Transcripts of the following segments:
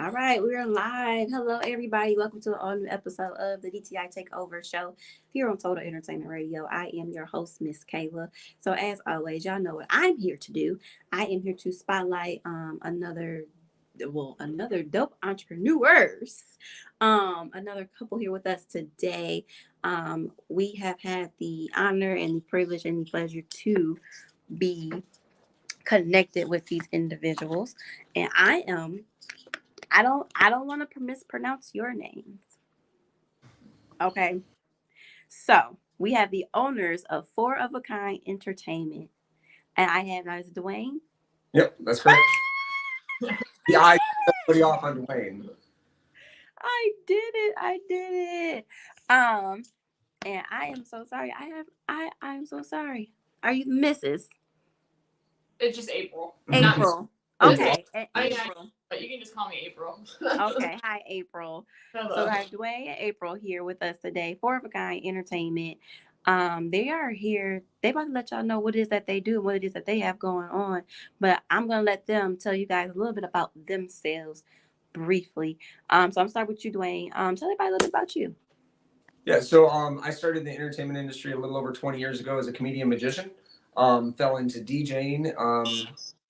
All right, we're live. Hello, everybody. Welcome to an all new episode of the DTI Takeover show here on Total Entertainment Radio. I am your host, Miss Kayla. So, as always, y'all know what I'm here to do. I am here to spotlight another dope entrepreneurs. Another couple here with us today. We have had the honor and the privilege and the pleasure to be connected with these individuals, and I don't want to mispronounce your names. Okay. So we have the owners of Four of a Kind Entertainment. And I have as Duaine. Yep, that's correct. Yeah, I put off on Duaine. I did it. And I am so sorry. I'm so sorry. Are you Mrs.? It's just April. April. Okay. April. But you can just call me April. Okay. Hi, April. Hello. So I have Duaine and April here with us today. Four of a Kind Entertainment. They are here. They about to let y'all know what it is that they do and what it is that they have going on. But I'm gonna let them tell you guys a little bit about themselves briefly. So I'm gonna start with you, Duaine. Tell everybody a little bit about you. Yeah, so I started in the entertainment industry a little over 20 years ago as a comedian magician. Fell into DJing.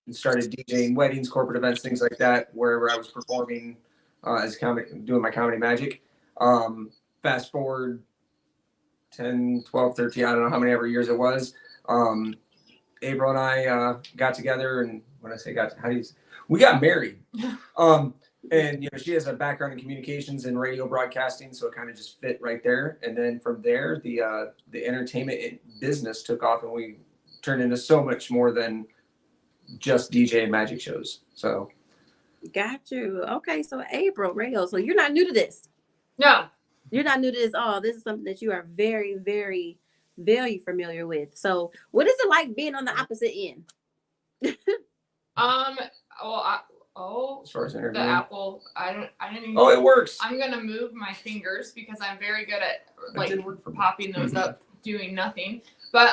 And started DJing weddings, corporate events, things like that, wherever I was performing as doing my comedy magic. Fast forward 10, 12, 13, I don't know how many ever years it was. April and I got together, and when I say we got married. And she has a background in communications and radio broadcasting, so it kind of just fit right there. And then from there, the entertainment business took off, and we turned into so much more than just DJ and magic shows. So got you. Okay, so April, radio. So you're not new to this. No. You're not new to this at all. This is something that you are very, very, very familiar with. So what is it like being on the opposite end? as far as interviewing, the Apple. I didn't even. Oh, it works. I'm gonna move my fingers because I'm very good at popping those up, doing nothing. But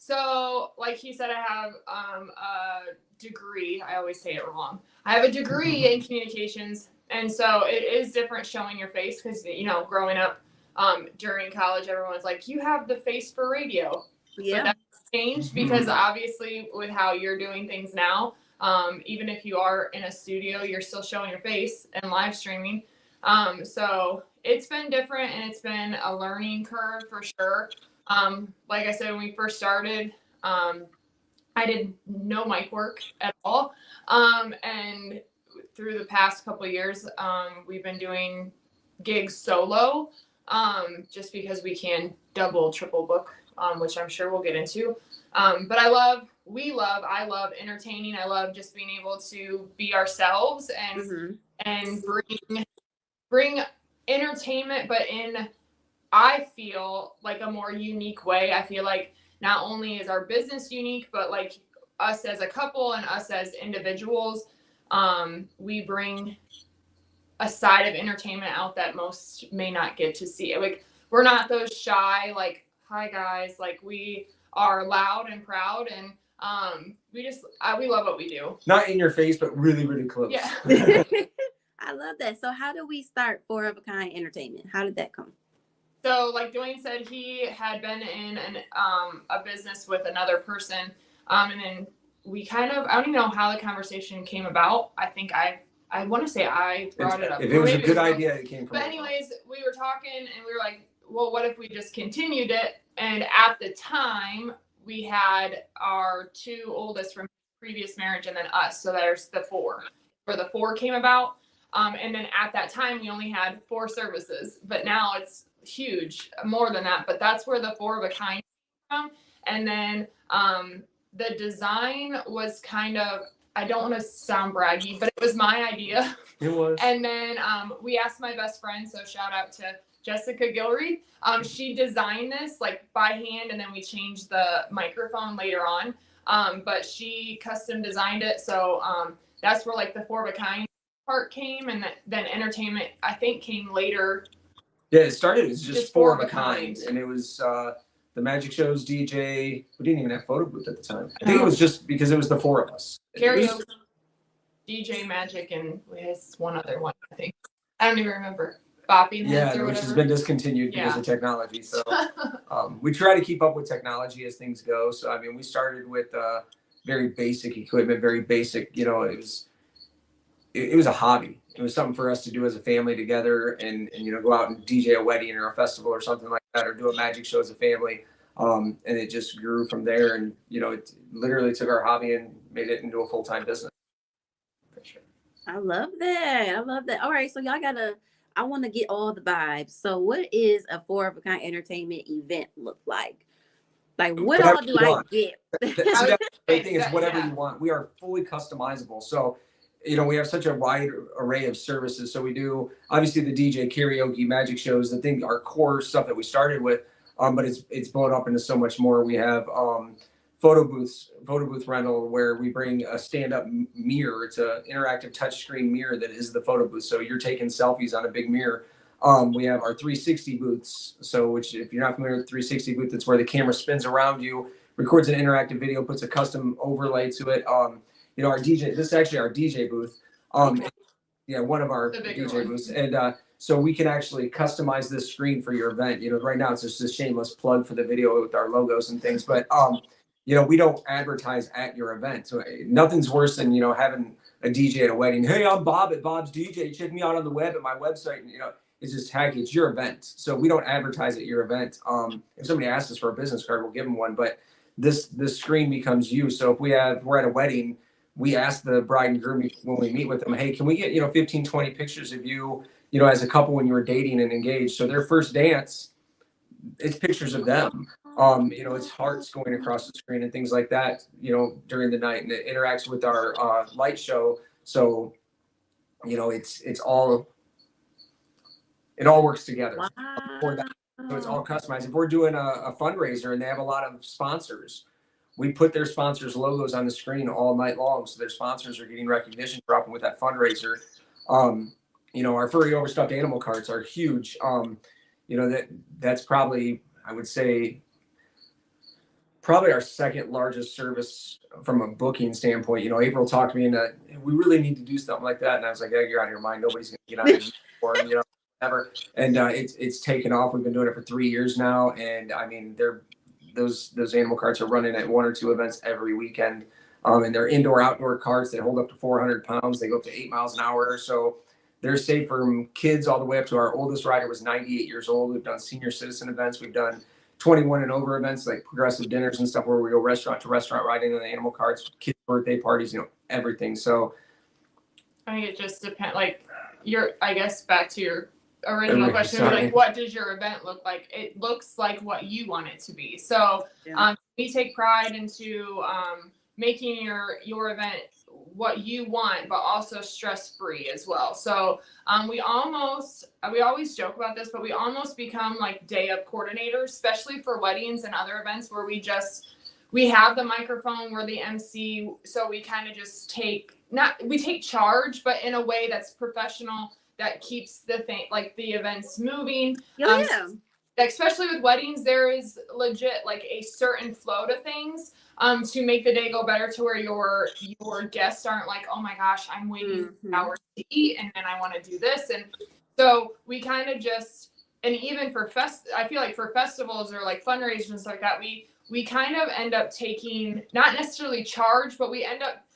so like he said, I have a degree. I always say it wrong. I have a degree in communications, and so it is different showing your face because growing up during college, everyone's like, you have the face for radio. Yeah, but that's changed because obviously with how you're doing things now, even if you are in a studio, you're still showing your face and live streaming. So it's been different, and it's been a learning curve for sure. Like I said, when we first started, I did no mic work at all. And through the past couple of years, we've been doing gigs solo, just because we can double, triple book, which I'm sure we'll get into. But I love entertaining. I love just being able to be ourselves and bring entertainment, but in, I feel like, a more unique way. I feel like not only is our business unique, but like us as a couple and us as individuals, we bring a side of entertainment out that most may not get to see. Like, we're not those shy, like, hi guys, like, we are loud and proud, and we love what we do. Not in your face, but really, really close. Yeah. I love that. So how do we start Four of a Kind Entertainment? How did that come? So like Duaine said, he had been in a business with another person, and then we kind of, I don't even know how the conversation came about. I think I want to say I brought it up. If it was a good idea, it came from. But anyways, we were talking, and we were like, well, what if we just continued it? And at the time, we had our two oldest from previous marriage, and then us. So there's the four, where the four came about. And then at that time, we only had 4 services, but now it's huge, more than that. But that's where the Four of a Kind came from. And then the design was kind of, I don't want to sound braggy, but it was my idea. It was. And then we asked my best friend, so shout out to Jessica Guillory. She designed this like by hand, and then we changed the microphone later on. But she custom designed it. So that's where like the Four of a Kind part came, and then entertainment, I think, came later. Yeah, it started as just Four of a Kind, and it was the magic shows, DJ. We didn't even have photo booth at the time. I think it was just because it was the 4 of us. Karaoke. DJ Magic, and it's one other one, I think. I don't even remember. Bopping Heads or which whatever. has been discontinued because of technology. So we try to keep up with technology as things go. So I mean, we started with very basic equipment, very basic. You know, it was a hobby. It was something for us to do as a family together, and you know, go out and DJ a wedding or a festival or something like that, or do a magic show as a family. And it just grew from there. And you know, it literally took our hobby and made it into a full-time business. For sure. I love that. All right, so I want to get all the vibes. So what is a four of a kind entertainment event look like? Like what Whatever all do you I want. get? That's the thing is whatever you want. We are fully customizable. So, you know, we have such a wide array of services. So we do obviously the DJ karaoke magic shows, our core stuff that we started with, but it's blown up into so much more. We have photo booth rental where we bring a stand-up mirror. It's an interactive touchscreen mirror that is the photo booth. So you're taking selfies on a big mirror. We have our 360 booths. So which, if you're not familiar with 360 booth, that's where the camera spins around you, records an interactive video, puts a custom overlay to it. You know, this is actually our DJ booth. Yeah, one of our DJ booths. And so we can actually customize this screen for your event. You know, right now it's just a shameless plug for the video with our logos and things. But you know, we don't advertise at your event. So nothing's worse than, you know, having a DJ at a wedding. Hey, I'm Bob at Bob's DJ. Check me out on the web at my website. And, you know, it's just, heck, it's your event. So we don't advertise at your event. If somebody asks us for a business card, we'll give them one. But this screen becomes you. So if we're at a wedding, we ask the bride and groom when we meet with them, hey, can we get, you know, 15, 20 pictures of you, you know, as a couple when you were dating and engaged. So their first dance, it's pictures of them. You know, it's hearts going across the screen and things like that, you know, during the night, and it interacts with our light show. So, you know, it all works together. Wow. For that. So it's all customized. If we're doing a fundraiser and they have a lot of sponsors, we put their sponsors' logos on the screen all night long. So their sponsors are getting recognition dropping with that fundraiser. You know, our furry overstuffed animal cards are huge. You know, that's probably, I would say, probably our second largest service from a booking standpoint. You know, April talked to me and we really need to do something like that. And I was like, yeah, you're out of your mind. Nobody's going to get on it for you know, ever. And it's taken off. We've been doing it for 3 years now. And I mean, those animal carts are running at 1 or 2 events every weekend. And they're indoor, outdoor carts that hold up to 400 pounds. They go up to 8 miles an hour. So they're safe from kids all the way up to our oldest rider was 98 years old. We've done senior citizen events. We've done 21 and over events like progressive dinners and stuff where we go restaurant to restaurant riding on the animal carts, kids' birthday parties, you know, everything. So I think it just depends. Like I guess back to your original question, like what does your event look like? It looks like what you want it to be. So we take pride into making your event what you want, but also stress-free as well. So we always joke about this, but we almost become like day of coordinators, especially for weddings and other events where we have the microphone, we're the MC. So we kind of just take charge, but in a way that's professional, that keeps the events moving. Especially with weddings, there is legit like a certain flow to things to make the day go better, to where your guests aren't like, oh my gosh, I'm waiting hours to eat and then I want to do this. And so we kind of just, and even for I feel like for festivals or like fundraisers and stuff like that, we kind of end up taking, not necessarily charge, but we end up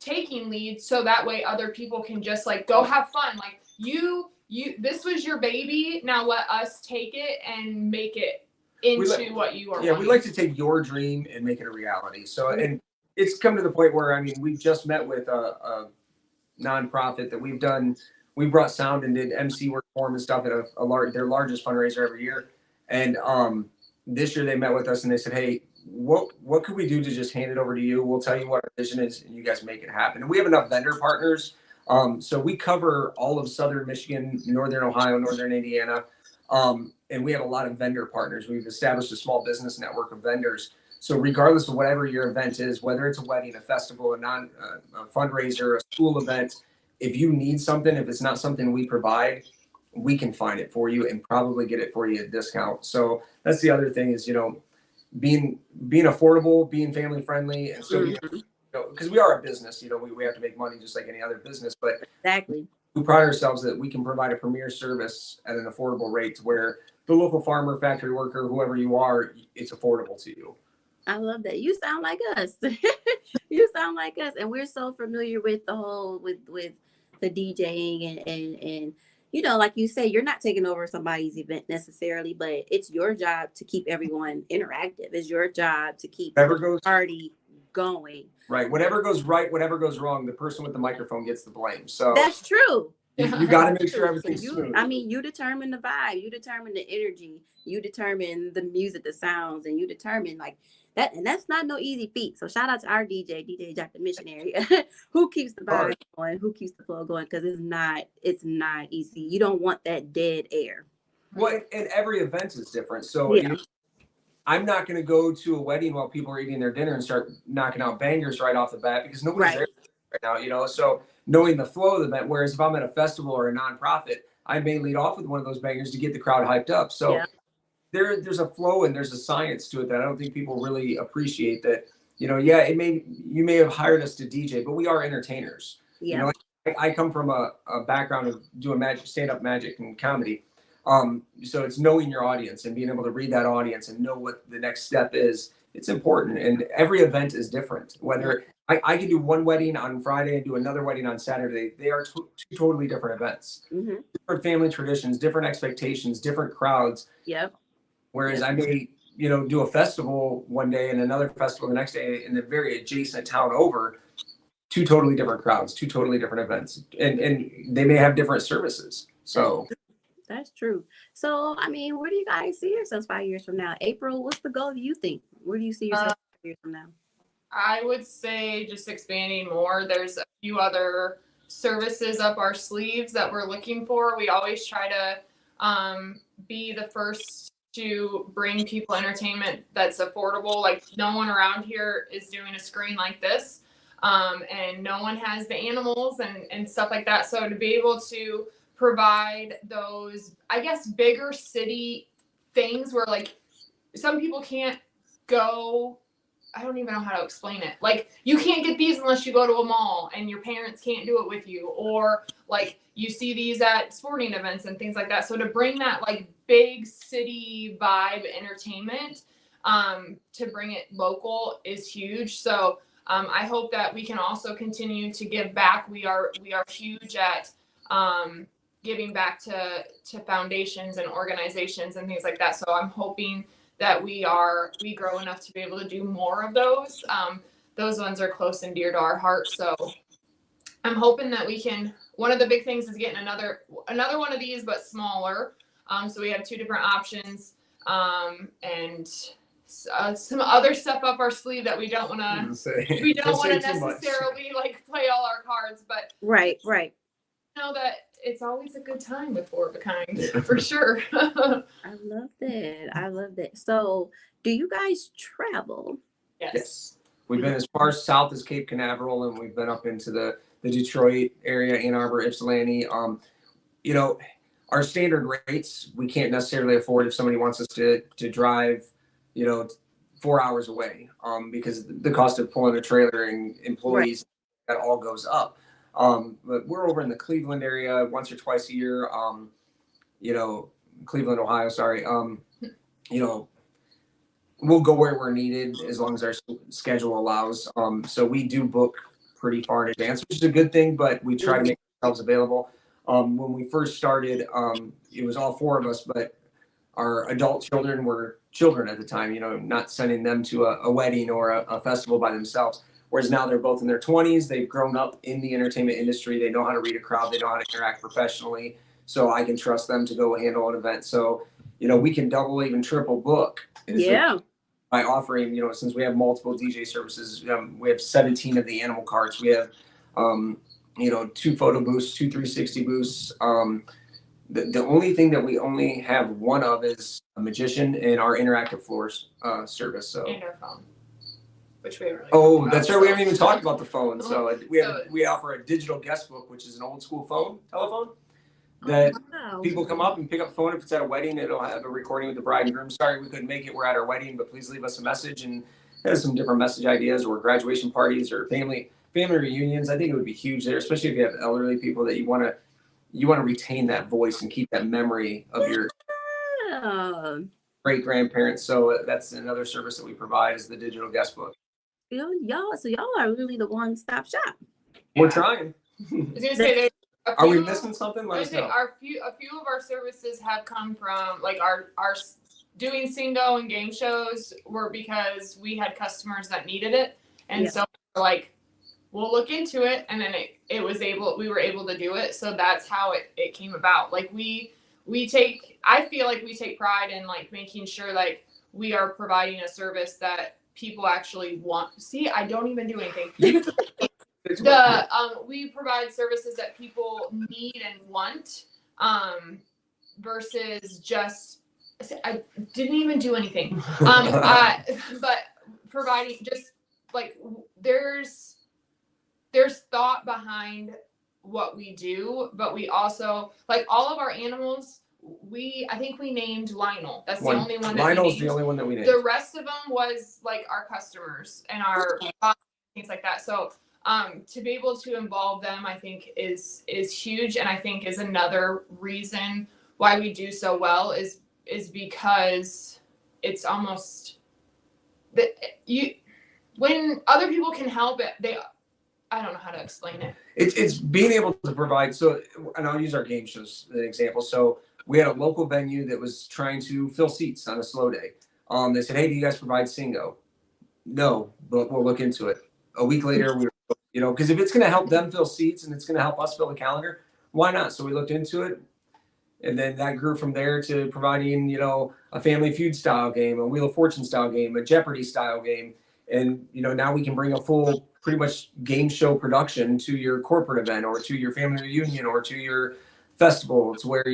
taking leads so that way other people can just like go have fun. Like this was your baby. Now let us take it and make it into what you are. Yeah, we like to take your dream and make it a reality. So, and it's come to the point where, I mean, we just met with a nonprofit that we brought sound and did MC work for them and stuff at their largest fundraiser every year. And this year they met with us and they said, hey, what could we do to just hand it over to you? We'll tell you what our vision is and you guys make it happen. And we have enough vendor partners. So we cover all of Southern Michigan, Northern Ohio, Northern Indiana. And we have a lot of vendor partners. We've established a small business network of vendors. So regardless of whatever your event is, whether it's a wedding, a festival, a fundraiser, a school event, if you need something, if it's not something we provide, we can find it for you and probably get it for you at a discount. So that's the other thing is, you know, being affordable, being family friendly, and still being because we are a business, we have to make money just like any other business, but Exactly. we pride ourselves that we can provide a premier service at an affordable rate to where the local farmer, factory worker, whoever you are, it's affordable to you. I love that. You sound like us. You sound like us. And we're so familiar with the whole with the DJing and like you say, you're not taking over somebody's event necessarily, but it's your job to keep everyone interactive. It's your job to keep the party going. Right. Whatever goes right, whatever goes wrong, the person with the microphone gets the blame. So that's true. You got to make sure everything's smooth. You determine the vibe, you determine the energy, you determine the music, the sounds, and you determine like that. And that's not no easy feat. So shout out to our DJ Jack the Missionary, who keeps the vibe going, who keeps the flow going, because it's not easy. You don't want that dead air. Well, and every event is different. So I'm not going to go to a wedding while people are eating their dinner and start knocking out bangers right off the bat because nobody's there right now, So knowing the flow of the event, whereas if I'm at a festival or a nonprofit, I may lead off with one of those bangers to get the crowd hyped up. So there's a flow and there's a science to it that I don't think people really appreciate. That you may have hired us to DJ, but we are entertainers. Yeah. I come from a background of doing stand-up magic and comedy. So it's knowing your audience and being able to read that audience and know what the next step is. It's important, and every event is different. Whether I can do one wedding on Friday and do another wedding on Saturday, they are two totally different events. Mm-hmm. Different family traditions, different expectations, different crowds. Yep. Whereas I may, do a festival one day and another festival the next day in the very adjacent town over. Two totally different crowds, two totally different events, and they may have different services. So. That's true. So, where do you guys see yourselves 5 years from now? April, what's the goal you think? Where do you see yourself 5 years from now? I would say just expanding more. There's a few other services up our sleeves that we're looking for. We always try to be the first to bring people entertainment that's affordable. Like no one around here is doing a screen like this. And no one has the animals and stuff like that. So to be able to provide those, I guess, bigger city things where like some people can't go, I don't even know how to explain it. Like you can't get these unless you go to a mall and your parents can't do it with you, or like you see these at sporting events and things like that. So to bring that like big city vibe entertainment, to bring it local is huge. So I hope that we can also continue to give back. We are huge at giving back to foundations and organizations and things like that. So I'm hoping that we grow enough to be able to do more of those. Those ones are close and dear to our heart. So I'm hoping that we can. One of the big things is getting another one of these, but smaller. So we have two different options, and some other stuff up our sleeve that we don't want to necessarily like play all our cards, but right. Know that it's always a good time with Four of a Kind for sure. I love that. So do you guys travel? Yes. We've been as far south as Cape Canaveral, and we've been up into the Detroit area, Ann Arbor, Ypsilanti. Our standard rates we can't necessarily afford if somebody wants us to drive 4 hours away, because the cost of pulling a trailer and employees, that all goes up. But we're over in the Cleveland area once or twice a year. Cleveland, Ohio, sorry. We'll go where we're needed as long as our schedule allows. So we do book pretty far in advance, which is a good thing, but we try to make ourselves available. When we first started, it was all four of us, but our adult children were children at the time, not sending them to a wedding or a festival by themselves. Whereas now they're both in their 20s. They've grown up in the entertainment industry. They know how to read a crowd. They know how to interact professionally. So I can trust them to go handle an event. So, we can double, even triple book. By offering, since we have multiple DJ services, we have 17 of the animal carts. We have, 2 photo booths, 2 360 booths. The only thing that we only have one of is a magician and our interactive floors service. So. And our phone. Which we haven't really that's right. We haven't even talked about the phone. So we offer a digital guest book, which is an old school telephone that people come up and pick up the phone. If it's at a wedding, it'll have a recording with the bride and groom. Sorry, we couldn't make it. We're at our wedding, but please leave us a message, and has some different message ideas, or graduation parties or family reunions. I think it would be huge there, especially if you have elderly people that you want to retain that voice and keep that memory of your Yeah. great grandparents. So that's another service that we provide, is the digital guest book. Y'all are really the one-stop shop. We're trying. I was gonna say there's a Are we few- missing something? I Let was us gonna know. say a few of our services have come from like our doing singo and game shows were because we had customers that needed it, and Yeah. so we're like, we'll look into it, and then we were able to do it. So that's how it came about. Like I feel like we take pride in like making sure like we are providing a service that people actually want. See, I don't even do anything. We provide services that people need and want, versus just, I didn't even do anything. But providing just like there's thought behind what we do, but we also like all of our animals. I think we named Lionel. That's the only one. Lionel's the only one that we named. The rest of them was like our customers and our things like that. So to be able to involve them, I think is huge, and I think is another reason why we do so well is because it's almost that when other people can help it, I don't know how to explain it. It's being able to provide. So, and I'll use our game shows as an example. So we had a local venue that was trying to fill seats on a slow day. They said, "Hey, do you guys provide Singo?" No, but we'll look into it. A week later, we were, because if it's going to help them fill seats and it's going to help us fill the calendar, why not? So we looked into it, and then that grew from there to providing, a Family Feud style game, a Wheel of Fortune style game, a Jeopardy style game, and now we can bring a full, pretty much game show production to your corporate event or to your family reunion or to your festival. It's where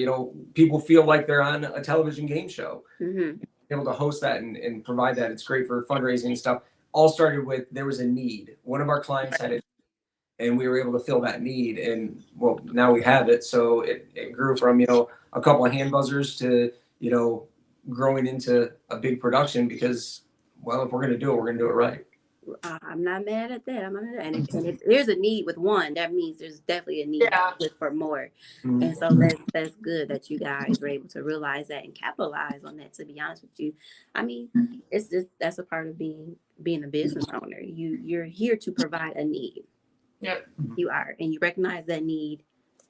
people feel like they're on a television game show. Mm-hmm. Able to host that and provide that. It's great for fundraising and stuff. All started with, there was a need. One of our clients had it, and we were able to fill that need. And well, now we have it. So it grew from, a couple of hand buzzers to, growing into a big production because, well, if we're going to do it, we're going to do it right. I'm not mad at that. And if there's a need with one, that means there's definitely a need for more. Mm-hmm. And so that's good that you guys were able to realize that and capitalize on that. To be honest with you, I mean, it's just that's a part of being a business owner. You're here to provide a need. Yep. You are, and you recognize that need,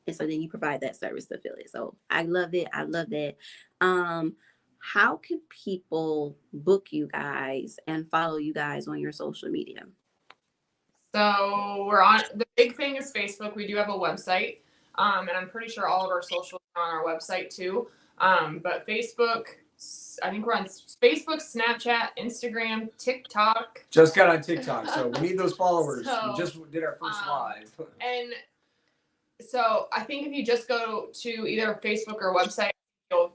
and so then you provide that service to fill it. So I love it. I love that. How can people book you guys and follow you guys on your social media? So we're on, the big thing is Facebook. We do have a website, and I'm pretty sure all of our socials are on our website too. But Facebook, I think we're on Facebook, Snapchat, Instagram, TikTok. Just got on TikTok, so we need those followers. So, we just did our first live. And so I think if you just go to either Facebook or website,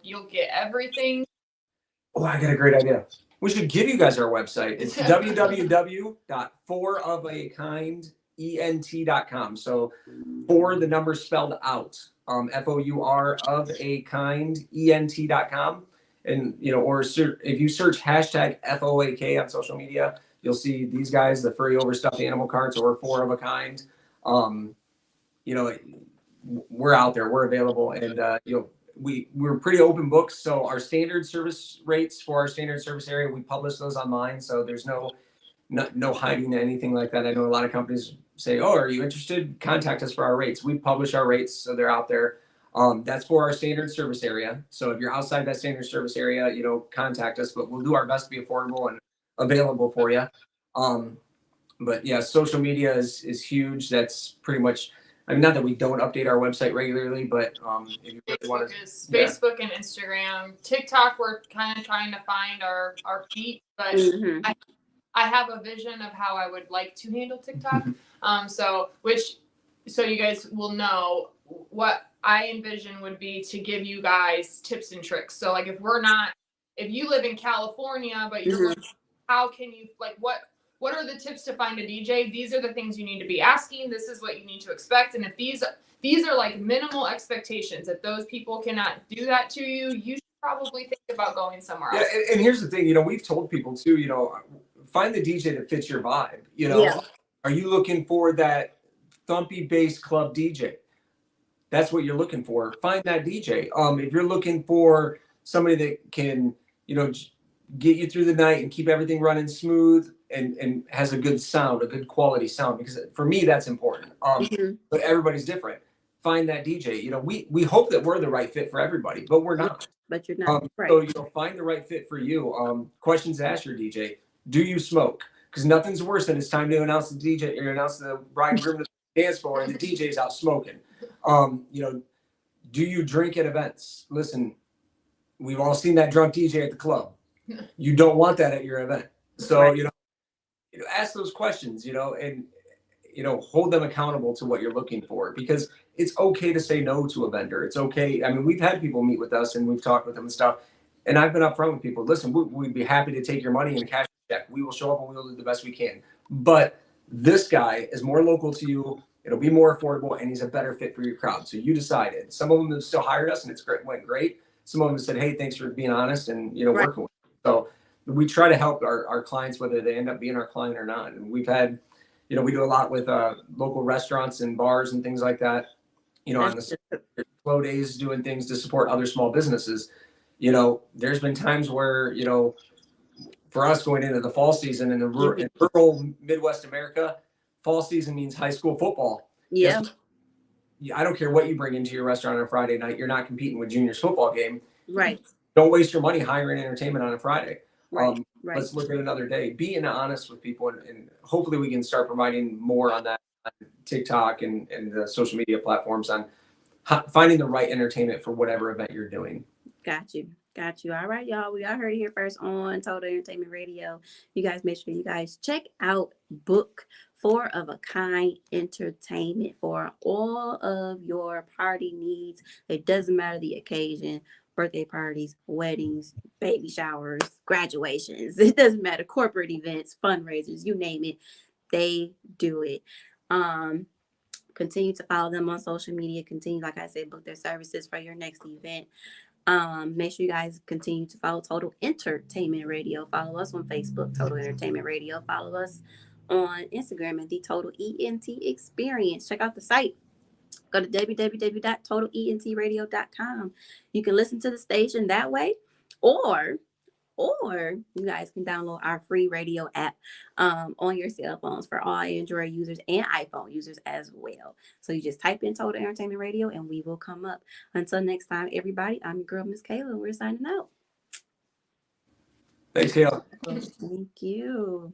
you'll get everything. Oh, I got a great idea. We should give you guys our website. It's www.fourofakind.ent.com. So for the number spelled out, FOUR of a kind, ENT.com. And, or if you search hashtag FOAK on social media, you'll see these guys, the furry overstuffed animal carts, or four of a kind. We're out there, we're available, and we're pretty open books. So our standard service rates for our standard service area, we publish those online. So there's no hiding anything like that. I know a lot of companies say, "Oh, are you interested? Contact us for our rates." We publish our rates, so they're out there. That's for our standard service area. So if you're outside that standard service area, contact us, but we'll do our best to be affordable and available for you. But yeah, social media is huge. That's pretty much, not that we don't update our website regularly, but if you really want to, Facebook and Instagram. TikTok, we're kind of trying to find our feet, but I have a vision of how I would like to handle TikTok. So you guys will know what I envision would be to give you guys tips and tricks. So like if you live in California, but you're how can you, like, what are the tips to find a DJ? These are the things you need to be asking. This is what you need to expect. And if these are like minimal expectations, if those people cannot do that to you, you should probably think about going somewhere else. Yeah, and here's the thing, we've told people too, find the DJ that fits your vibe. You know, Yeah. Are you looking for that thumpy bass club DJ? That's what you're looking for. Find that DJ. If you're looking for somebody that can, get you through the night and keep everything running smooth and has a good sound, a good quality sound, because for me that's important. Mhm. But everybody's different. Find that DJ. We hope that we're the right fit for everybody, but we're not. But you're not right. So find the right fit for you. Questions to ask your DJ: do you smoke? Because nothing's worse than it's time to announce the DJ or announce the bride and groom to the dance floor and the DJ's out smoking. Do you drink at events? Listen, we've all seen that drunk DJ at the club. You don't want that at your event. So Right. ask those questions. And hold them accountable to what you're looking for, because it's okay to say no to a vendor. It's okay. I mean, we've had people meet with us and we've talked with them and stuff. And I've been upfront with people. Listen, we'd be happy to take your money and cash check. We will show up and we will do the best we can. But this guy is more local to you. It'll be more affordable, and he's a better fit for your crowd. So you decided. Some of them have still hired us, and went great. Some of them said, "Hey, thanks for being honest and Right. working with us." So we try to help our clients, whether they end up being our client or not. And we've had, we do a lot with local restaurants and bars and things like that. On the slow days, doing things to support other small businesses. There's been times where, for us going into the fall season in rural Midwest America, fall season means high school football. Yeah. I don't care what you bring into your restaurant on a Friday night. You're not competing with juniors football game. Right. Don't waste your money hiring entertainment on a Friday. Right. Let's look at another day. Being honest with people, and hopefully we can start providing more on that on TikTok and the social media platforms on finding the right entertainment for whatever event you're doing. Got you. All right, y'all. We all heard it here first on Total Entertainment Radio. You guys make sure you guys check out Book 4 of a Kind Entertainment for all of your party needs. It doesn't matter the occasion. Birthday parties, weddings, baby showers, graduations. It doesn't matter. Corporate events, fundraisers, you name it. They do it. Continue to follow them on social media. Continue, like I said, book their services for your next event. Make sure you guys continue to follow Total Entertainment Radio. Follow us on Facebook, Total Entertainment Radio. Follow us on Instagram at the Total ENT Experience. Check out the site. Go to www.totalentradio.com. You can listen to the station that way, or you guys can download our free radio app on your cell phones for all Android users and iPhone users as well. So you just type in Total Entertainment Radio and we will come up. Until next time, everybody, I'm your girl, Miss Kayla, and we're signing out. Thanks, Kayla. Thank you.